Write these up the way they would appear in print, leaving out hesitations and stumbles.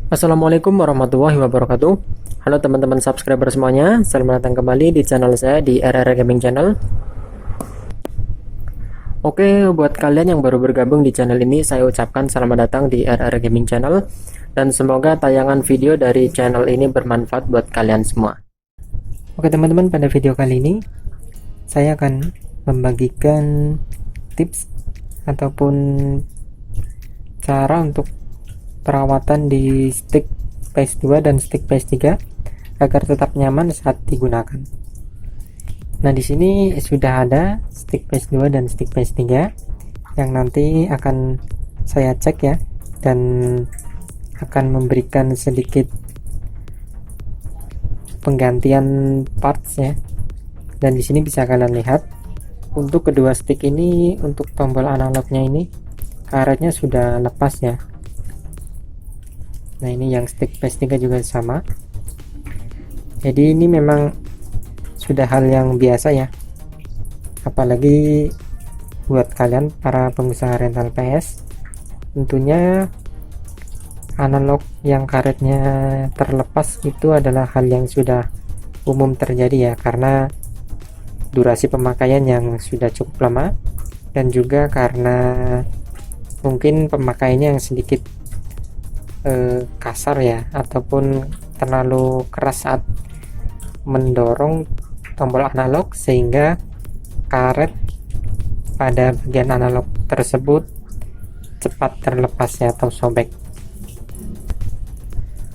Assalamualaikum warahmatullahi wabarakatuh. Halo teman-teman subscriber semuanya, selamat datang kembali di channel saya di RR Gaming Channel. Oke, buat kalian yang baru bergabung di channel ini, saya ucapkan selamat datang di RR Gaming Channel dan semoga tayangan video dari channel ini bermanfaat buat kalian semua. Oke teman-teman, pada video kali ini saya akan membagikan tips ataupun cara untuk perawatan di stick PS2 dan stick PS3 agar tetap nyaman saat digunakan. Nah, di sini sudah ada stick PS2 dan stick PS3 yang nanti akan saya cek ya, dan akan memberikan sedikit penggantian parts ya. Dan di sini bisa kalian lihat untuk kedua stick ini, untuk tombol analognya ini karetnya sudah lepas ya. Nah, ini yang stick PS3 juga sama. Jadi ini memang sudah hal yang biasa ya, apalagi buat kalian para pengusaha rental PS. Tentunya analog yang karetnya terlepas itu adalah hal yang sudah umum terjadi ya, karena durasi pemakaian yang sudah cukup lama dan juga karena mungkin pemakaiannya yang sedikit kasar ya, ataupun terlalu keras saat mendorong tombol analog sehingga karet pada bagian analog tersebut cepat terlepas ya, atau sobek.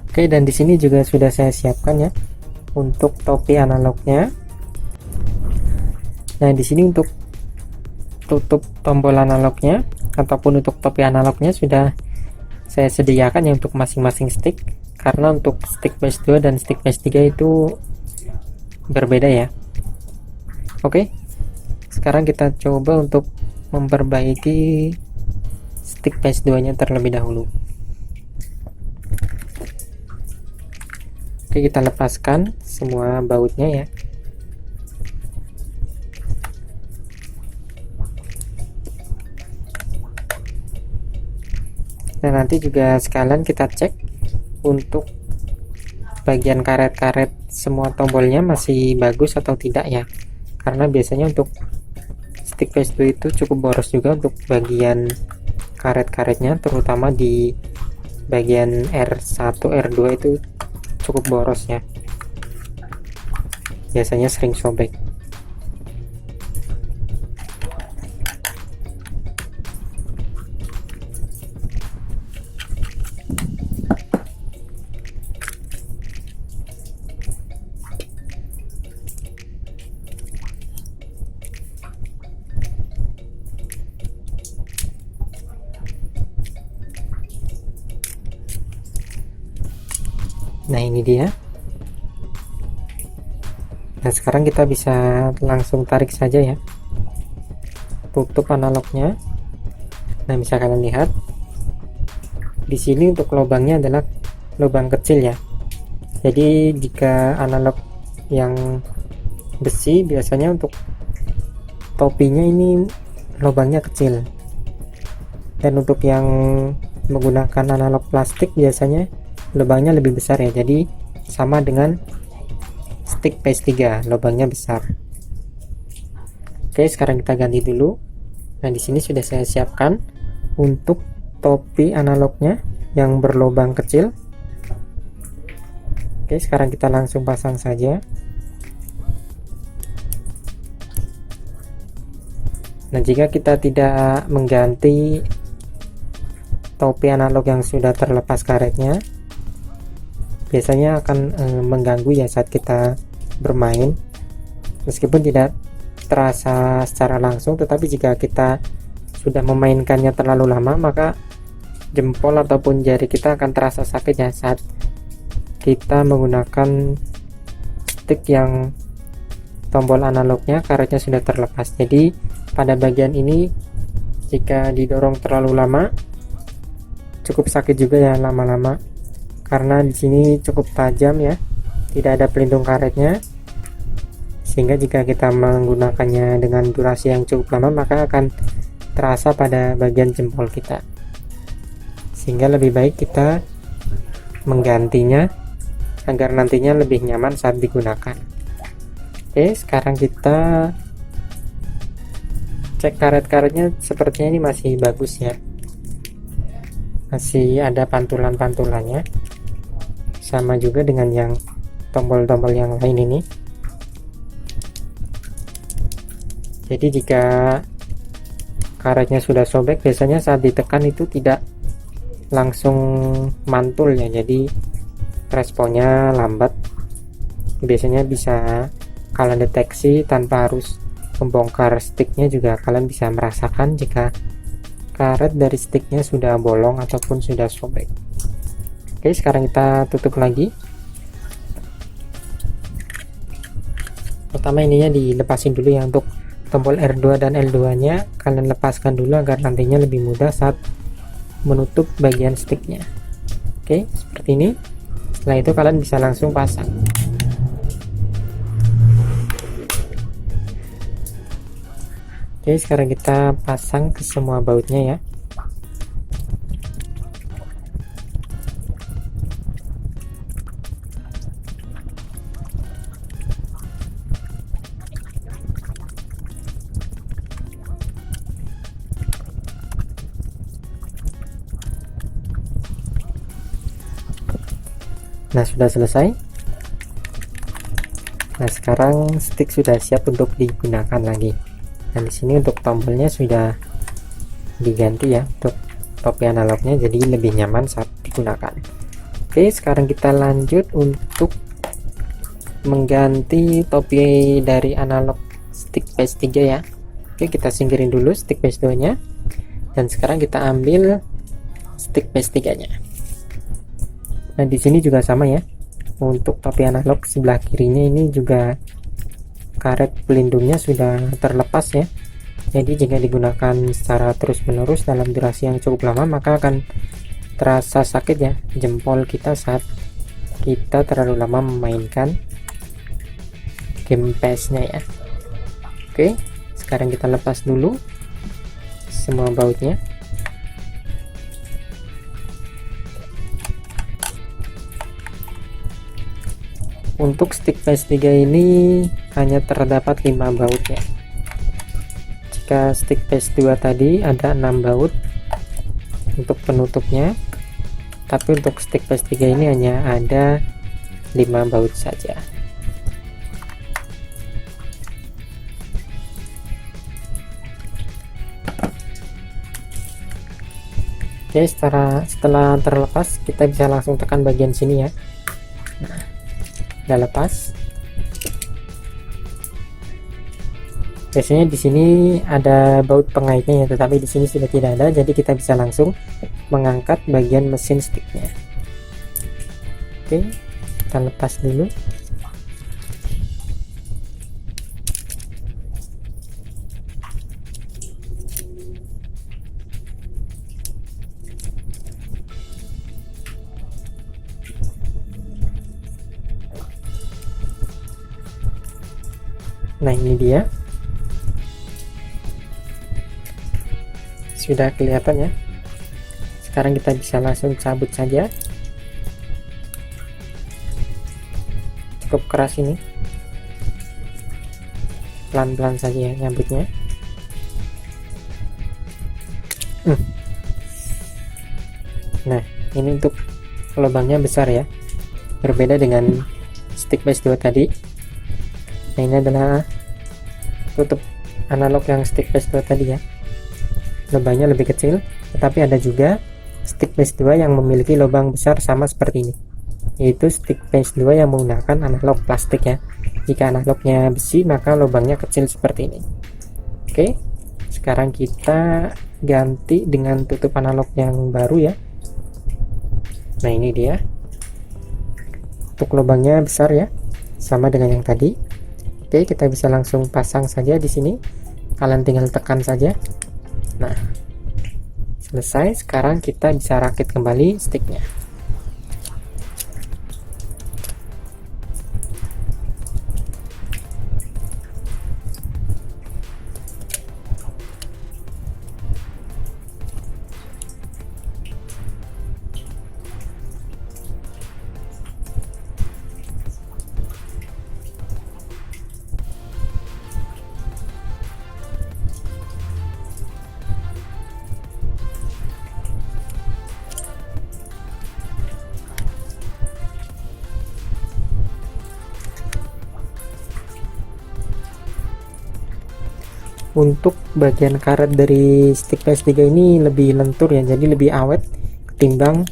Oke, dan di sini juga sudah saya siapkan ya untuk topi analognya. Nah, di sini untuk tutup tombol analognya ataupun untuk topi analognya sudah saya sediakan ya untuk masing-masing stick, karena untuk stick PS2 dan stick PS3 itu berbeda ya. Oke, sekarang kita coba untuk memperbaiki stick PS2 nya terlebih dahulu. Oke, kita lepaskan semua bautnya ya. Nah, nanti juga sekalian kita cek untuk bagian karet-karet semua tombolnya masih bagus atau tidak ya, karena biasanya untuk stick PS2 itu cukup boros juga untuk bagian karet-karetnya, terutama di bagian R1 R2 itu cukup boros ya, biasanya sering sobek. Nah, ini dia. Nah, sekarang kita bisa langsung tarik saja ya, tutup analognya. Nah, bisa kalian lihat di sini untuk lubangnya adalah lubang kecil ya. Jadi jika analog yang besi biasanya untuk topinya ini lubangnya kecil, dan untuk yang menggunakan analog plastik biasanya lubangnya lebih besar ya, jadi sama dengan stick PS3 lubangnya besar. Oke, sekarang kita ganti dulu. Nah, di sini sudah saya siapkan untuk topi analognya yang berlubang kecil. Oke, sekarang kita langsung pasang saja. Nah, jika kita tidak mengganti topi analog yang sudah terlepas karetnya, biasanya akan mengganggu ya saat kita bermain, meskipun tidak terasa secara langsung, tetapi jika kita sudah memainkannya terlalu lama, maka jempol ataupun jari kita akan terasa sakit ya saat kita menggunakan stick yang tombol analognya karetnya sudah terlepas. Jadi pada bagian ini jika didorong terlalu lama cukup sakit juga ya lama-lama, karena di sini cukup tajam ya, tidak ada pelindung karetnya, sehingga jika kita menggunakannya dengan durasi yang cukup lama maka akan terasa pada bagian jempol kita. Sehingga lebih baik kita menggantinya agar nantinya lebih nyaman saat digunakan. Oke, sekarang kita cek karet-karetnya, sepertinya ini masih bagus ya, masih ada pantulan-pantulannya, sama juga dengan yang tombol-tombol yang lain ini. Jadi jika karetnya sudah sobek, biasanya saat ditekan itu tidak langsung mantul ya, jadi responnya lambat. Biasanya bisa kalian deteksi tanpa harus membongkar sticknya, juga kalian bisa merasakan jika karet dari sticknya sudah bolong ataupun sudah sobek. Oke, sekarang kita tutup lagi. Pertama ininya dilepasin dulu ya, untuk tombol R2 dan L2 nya kalian lepaskan dulu agar nantinya lebih mudah saat menutup bagian sticknya. Oke, seperti ini. Setelah itu kalian bisa langsung pasang. Oke, sekarang kita pasang ke semua bautnya ya. Nah, sudah selesai. Nah, sekarang stick sudah siap untuk digunakan lagi. Dan di sini untuk tombolnya sudah diganti ya, untuk topi analognya, jadi lebih nyaman saat digunakan. Oke, sekarang kita lanjut untuk mengganti topi dari analog stick PS3 ya. Oke, kita singkirin dulu stick PS2 nya, dan sekarang kita ambil stick PS3 nya. Nah, di sini juga sama ya, untuk topi analog sebelah kirinya ini juga karet pelindungnya sudah terlepas ya, jadi jika digunakan secara terus menerus dalam durasi yang cukup lama, maka akan terasa sakit ya jempol kita saat kita terlalu lama memainkan game PS nya ya. Oke, sekarang kita lepas dulu semua bautnya. Untuk stick PS3 ini hanya terdapat 5 baut ya. Jika stick PS2 tadi ada 6 baut untuk penutupnya, tapi untuk stick PS3 ini hanya ada 5 baut saja. Oke, setelah terlepas, kita bisa langsung tekan bagian sini ya. Nah, udah lepas. Biasanya di sini ada baut pengaitnya ya, tetapi di sini sudah tidak ada, jadi kita bisa langsung mengangkat bagian mesin sticknya. Oke, kita lepas dulu. Nah, ini dia, sudah kelihatan ya. Sekarang kita bisa langsung cabut saja. Cukup keras ini, pelan-pelan saja ya nyambutnya. Nah, ini untuk lubangnya besar ya, berbeda dengan stick PS2 tadi. Nah, ini adalah tutup analog yang stick PS2 tadi ya, lubangnya lebih kecil, tetapi ada juga stick PS2 yang memiliki lubang besar sama seperti ini, yaitu stick PS2 yang menggunakan analog plastik ya. Jika analognya besi, maka lubangnya kecil seperti ini. Oke, sekarang kita ganti dengan tutup analog yang baru ya. Nah, ini dia, untuk lubangnya besar ya, sama dengan yang tadi. Oke, kita bisa langsung pasang saja di sini. Kalian tinggal tekan saja. Nah, selesai. Sekarang kita bisa rakit kembali sticknya. untuk bagian karet dari stick PS3 ini lebih lentur ya, jadi lebih awet ketimbang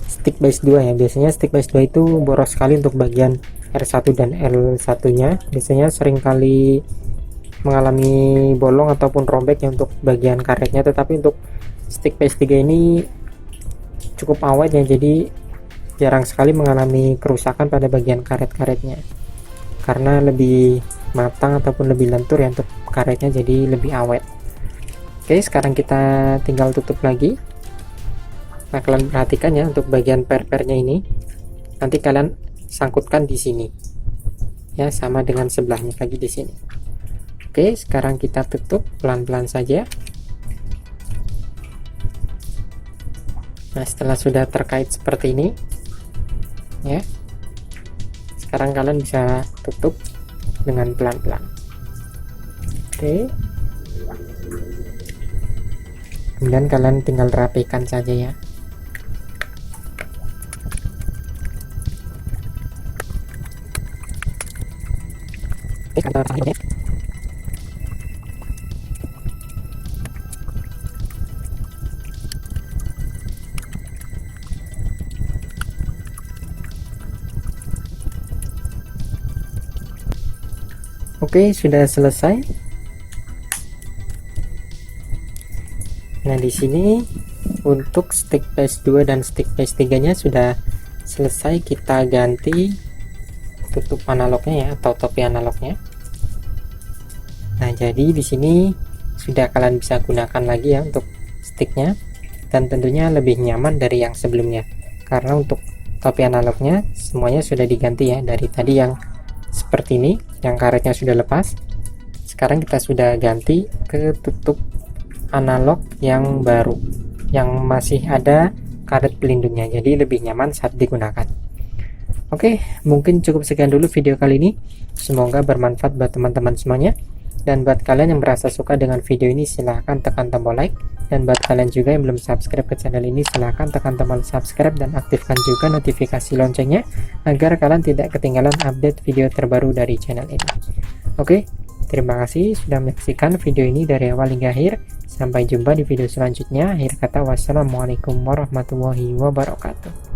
stick PS2 ya. Biasanya stick PS2 itu boros sekali untuk bagian R1 dan L1 nya, biasanya sering kali mengalami bolong ataupun robek ya untuk bagian karetnya, tetapi untuk stick PS3 ini cukup awet ya, jadi jarang sekali mengalami kerusakan pada bagian karet-karetnya karena lebih matang ataupun lebih lentur ya untuk karetnya, jadi lebih awet. Oke, sekarang kita tinggal tutup lagi. Nah, kalian perhatikan ya untuk bagian per-pernya ini, nanti kalian sangkutkan di sini ya, sama dengan sebelahnya lagi di sini. Oke, sekarang kita tutup pelan-pelan saja. Nah, setelah sudah terkait seperti ini ya, sekarang kalian bisa tutup dengan pelan-pelan. Oke, kemudian kalian tinggal rapikan saja ya. Oke, sudah selesai. Nah, di sini untuk stick PS2 dan stick PS3-nya sudah selesai kita ganti tutup analognya ya, atau topi analognya. Nah, jadi di sini sudah kalian bisa gunakan lagi ya untuk sticknya, dan tentunya lebih nyaman dari yang sebelumnya karena untuk topi analognya semuanya sudah diganti ya, dari tadi yang seperti ini yang karetnya sudah lepas, sekarang kita sudah ganti ke tutup analog yang baru yang masih ada karet pelindungnya, jadi lebih nyaman saat digunakan. Oke, mungkin cukup sekian dulu video kali ini, semoga bermanfaat buat teman-teman semuanya. Dan buat kalian yang merasa suka dengan video ini, silahkan tekan tombol like, dan buat kalian juga yang belum subscribe ke channel ini, silahkan tekan tombol subscribe dan aktifkan juga notifikasi loncengnya agar kalian tidak ketinggalan update video terbaru dari channel ini. Oke, terima kasih sudah menyaksikan video ini dari awal hingga akhir. Sampai jumpa di video selanjutnya. Akhir kata, wassalamualaikum warahmatullahi wabarakatuh.